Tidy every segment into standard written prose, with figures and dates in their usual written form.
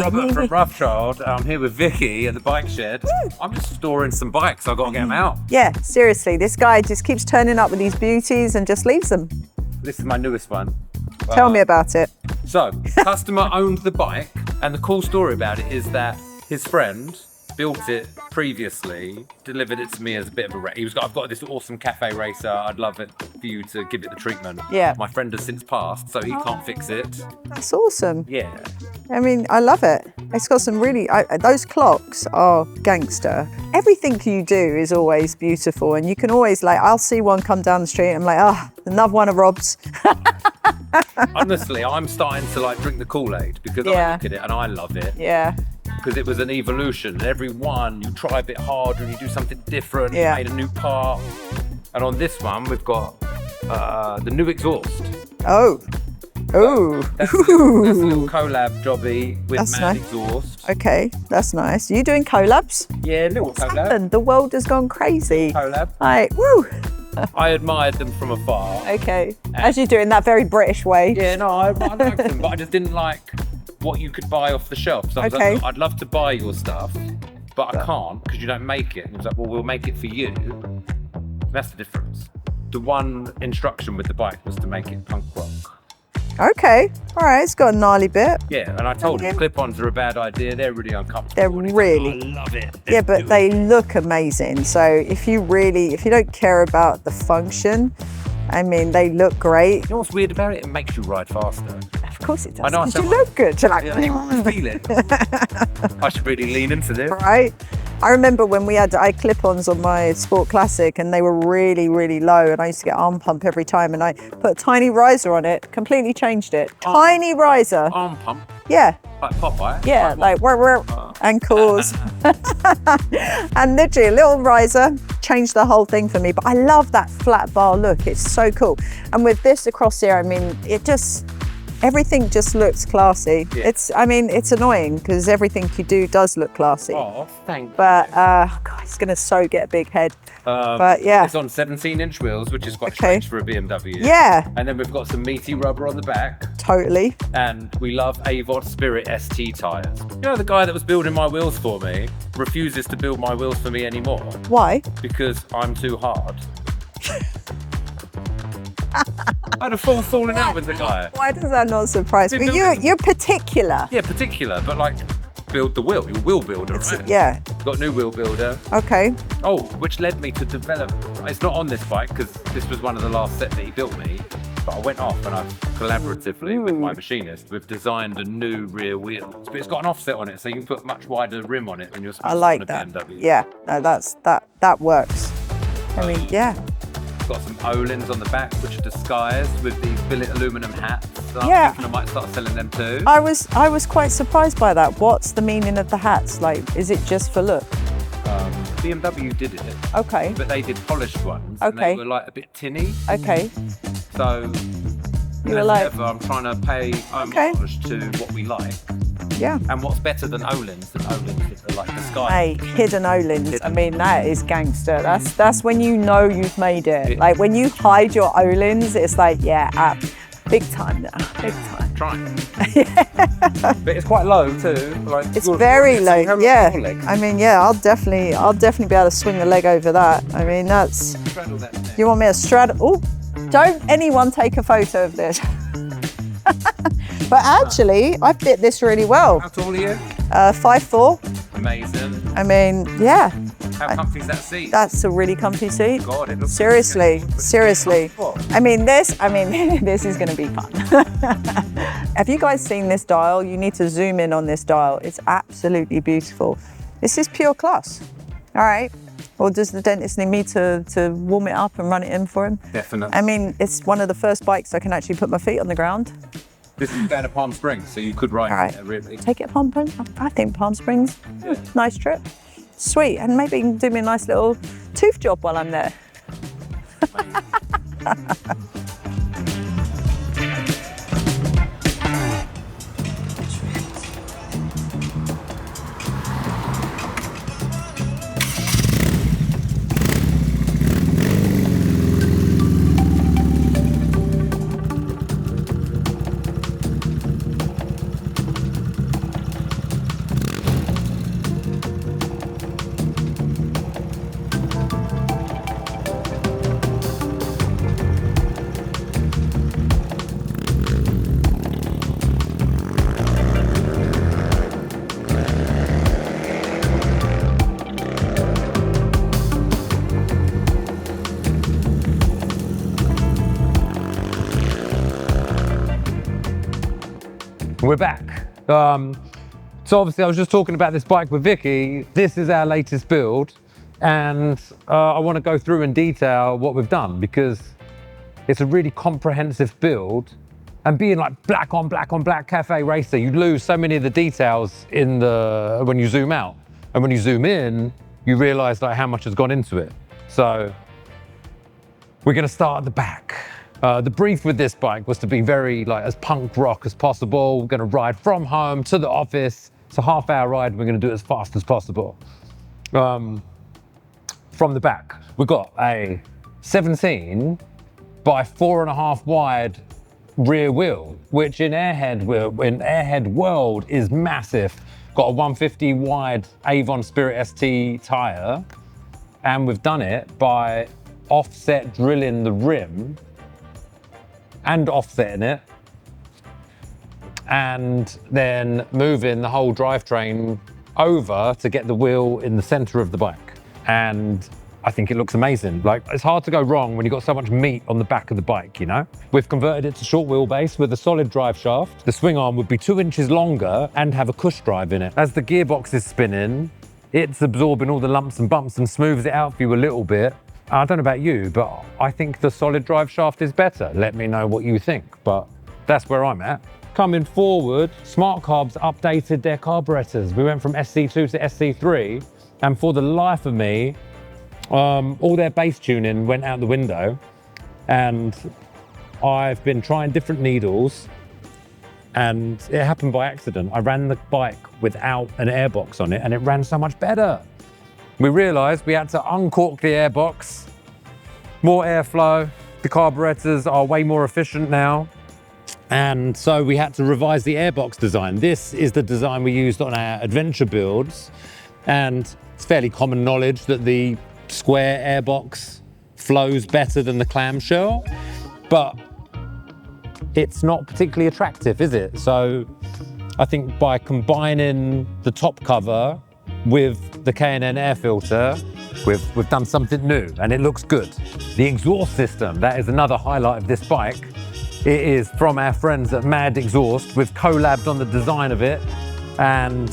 Robert from Roughchild. I'm here with Vicky at the bike shed. I'm just storing some bikes. I've got to get them out. Yeah, seriously, this guy just keeps turning up with these beauties and just leaves them. This is my newest one. Tell me about it. So, customer owned the bike, and the cool story about it is that his friend built it previously, delivered it to me as a bit of a wreck. I've got this awesome cafe racer. I'd love it for you to give it the treatment. Yeah. My friend has since passed, so he can't fix it. That's awesome. Yeah. I mean, I love it. It's got some really, those clocks are gangster. Everything you do is always beautiful, and you can always, like, I'll see one come down the street and I'm like, another one of Rob's. Honestly, I'm starting to like drink the Kool-Aid because I look at it and I love it. Yeah. Because it was an evolution. Every one, you try a bit harder and you do something different. Yeah. You made a new part. And on this one, we've got the new exhaust. Oh. Ooh. That's a little collab jobby with That's man nice. exhaust. Okay, that's nice. Are you doing collabs? Yeah, little What's collab. happened? The world has gone crazy. Collab. Like, woo. I admired them from afar. Okay. As you do in that very British way. Yeah, no, I liked them, but I just didn't like what you could buy off the shelf. So I was like, "Look, I'd love to buy your stuff, but I can't because you don't make it." And he was like, "Well, we'll make it for you." That's the difference. The one instruction with the bike was to make it punk rock. Okay. All right. It's got a gnarly bit. Yeah, and I told him clip-ons are a bad idea. They're really uncomfortable. They're And he's really. like, I love it. Yeah, but they look amazing. So if you don't care about the function, I mean, they look great. You know what's weird about it? It makes you ride faster. Of course it does. I know, I Because you sound look good. You're like, I feel it. I should really lean into this. right? I remember when I had clip-ons on my Sport Classic and they were really, really low, and I used to get arm pump every time, and I put a tiny riser on it, completely changed it. Tiny riser. Arm pump, Yeah. like Popeye. Yeah, like ankles. And literally a little riser changed the whole thing for me. But I love that flat bar look. It's so cool. And with this across here, I mean, everything just looks classy. Yeah. It's annoying because everything you do does look classy. Oh, thank But God, it's gonna get a big head. But yeah. It's on 17-inch wheels, which is quite strange for a BMW. Yeah, And then we've got some meaty rubber on the back. totally. And we love Avod Spirit ST tyres. You know, the guy that was building my wheels for me refuses to build my wheels for me anymore Why? because I'm too hard. I had a full falling out with the guy. Why does that not surprise me? You're particular. Yeah, particular, but like build the wheel. You're a wheel builder, right? Yeah. Got a new wheel builder. Okay. Oh, which led me to develop. It's not on this bike because this was one of the last set that he built me. But I went off and I've collaboratively with my machinist, we've designed a new rear wheel. But it's got an offset on it, so you can put much wider rim on it than you're supposed I to like on a that. BMW. Yeah, no, that works. I mean, yeah. Got some O-lins on the back, which are disguised with these billet aluminum hats. So Yeah. I'm thinking I might start selling them too. I was quite surprised by that. What's the meaning of the hats? Like, is it just for look? BMW did it, Okay. but they did polished ones. And Okay. they were like a bit tinny. Okay. So You were as like, ever, I'm trying to pay homage to what we like. yeah. And what's better than O-lins that are like the sky? Hey, hidden O-lins. I mean, that is gangster. That's when you know you've made it. Like when you hide your O-lins, it's like, yeah, big time now, big time. Trying. But it's quite low too. Like It's very low. how long Yeah. is your leg? I mean, yeah, I'll definitely be able to swing the leg over that. I mean, that's. Straddle that neck. You want me to straddle? Oh, don't anyone take a photo of this. But actually, I fit this really well. How tall are you? 5'4". Amazing. I mean, yeah, How comfy is that seat? that's a really comfy seat. God, it looks Seriously. comfortable. I mean, this is going to be fun. Have you guys seen this dial? You need to zoom in on this dial. It's absolutely beautiful. This is pure class. All right. Or does the dentist need me to warm it up and run it in for him? Definitely. I mean, it's one of the first bikes I can actually put my feet on the ground. This is down to Palm Springs, so you could ride All right. there, really. Take it to Palm Springs. I think Palm Springs, nice trip. Sweet, and maybe you can do me a nice little tooth job while I'm there. We're back. So obviously I was just talking about this bike with Vicky. This is our latest build, and I want to go through in detail what we've done, because it's a really comprehensive build. And being like black on black cafe racer, you lose so many of the details when you zoom out. And when you zoom in, you realize like how much has gone into it. So we're gonna start at the back. The brief with this bike was to be very like as punk rock as possible. We're gonna ride from home to the office. It's a half-hour ride. We're gonna do it as fast as possible. From the back, we've got a 17 by 4.5 wide rear wheel, which in airhead world is massive. Got a 150 wide Avon Spirit ST tire, and we've done it by offset drilling the rim and offsetting it, and then moving the whole drivetrain over to get the wheel in the center of the bike. And I think it looks amazing. Like, it's hard to go wrong when you've got so much meat on the back of the bike, you know? We've converted it to short wheelbase with a solid drive shaft. The swing arm would be 2 inches longer and have a cush drive in it. As the gearbox is spinning, it's absorbing all the lumps and bumps and smooths it out for you a little bit. I don't know about you, but I think the solid drive shaft is better. Let me know what you think, but that's where I'm at. Coming forward, Smart Carbs updated their carburetors. We went from SC2 to SC3, and for the life of me, all their base tuning went out the window, and I've been trying different needles, and it happened by accident. I ran the bike without an airbox on it, and it ran so much better. We realized we had to uncork the airbox, more airflow. The carburetors are way more efficient now, and so we had to revise the airbox design. This is the design we used on our adventure builds, and it's fairly common knowledge that the square airbox flows better than the clamshell, but it's not particularly attractive, is it? So I think by combining the top cover with the K&N air filter, we've done something new, and it looks good. The exhaust system, that is another highlight of this bike. It is from our friends at Mad Exhaust. We've collabed on the design of it, and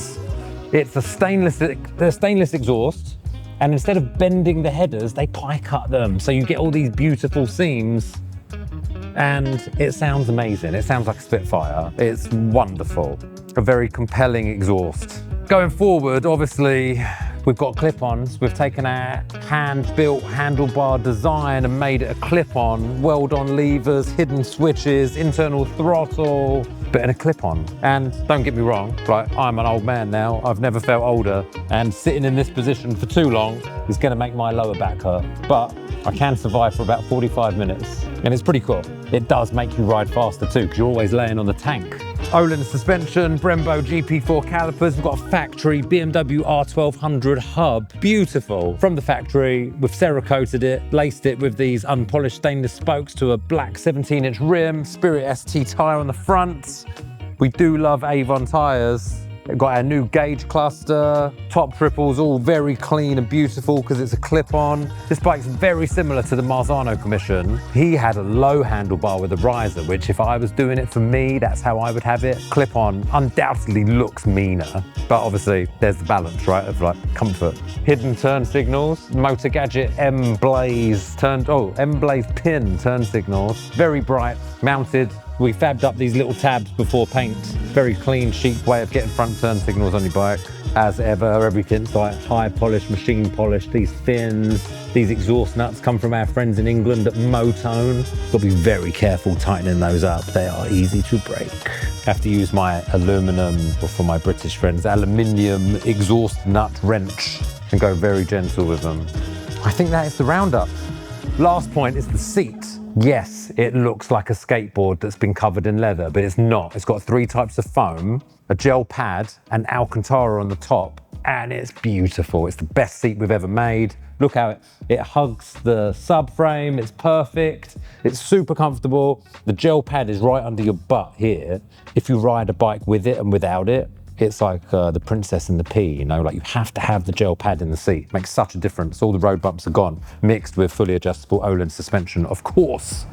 it's a stainless exhaust. And instead of bending the headers, they pie cut them. So you get all these beautiful seams, and it sounds amazing. It sounds like a Spitfire. It's wonderful. A very compelling exhaust. Going forward, obviously, we've got clip-ons. We've taken our hand-built handlebar design and made it a clip-on, weld-on levers, hidden switches, internal throttle, but in a clip-on. And don't get me wrong, like, I'm an old man now. I've never felt older, and sitting in this position for too long is gonna make my lower back hurt. But I can survive for about 45 minutes, and it's pretty cool. It does make you ride faster too, because you're always laying on the tank. Öhlins suspension, Brembo GP4 calipers. We've got a factory BMW R100 hub. Beautiful. From the factory, we've Cerakoted it, laced it with these unpolished stainless spokes to a black 17-inch rim, Spirit ST tyre on the front. We do love Avon tyres. We've got our new gauge cluster, top triples, all very clean and beautiful because it's a clip-on. This bike's very similar to the Marzano Commission. He had a low handlebar with a riser, which if I was doing it for me, that's how I would have it. Clip-on undoubtedly looks meaner, but obviously there's the balance, right, of like comfort. Hidden turn signals, Motor Gadget M-Blaze pin turn signals, very bright, mounted. We fabbed up these little tabs before paint. Very clean, chic way of getting front turn signals on your bike. As ever, everything's like high polish, machine polish. These fins, these exhaust nuts come from our friends in England at Motone. Got to be very careful tightening those up. They are easy to break. Have to use my aluminum, or for my British friends, aluminium exhaust nut wrench, and go very gentle with them. I think that is the roundup. Last point is the seat. Yes, it looks like a skateboard that's been covered in leather, but it's not. It's got 3 types of foam, a gel pad, and Alcantara on the top, and it's beautiful. It's the best seat we've ever made. Look how it hugs the subframe. It's perfect. It's super comfortable. The gel pad is right under your butt here. If you ride a bike with it and without it, it's like the Princess and the Pea, you know, like you have to have the gel pad in the seat. Makes such a difference. All the road bumps are gone, mixed with fully adjustable Öhlins suspension, of course.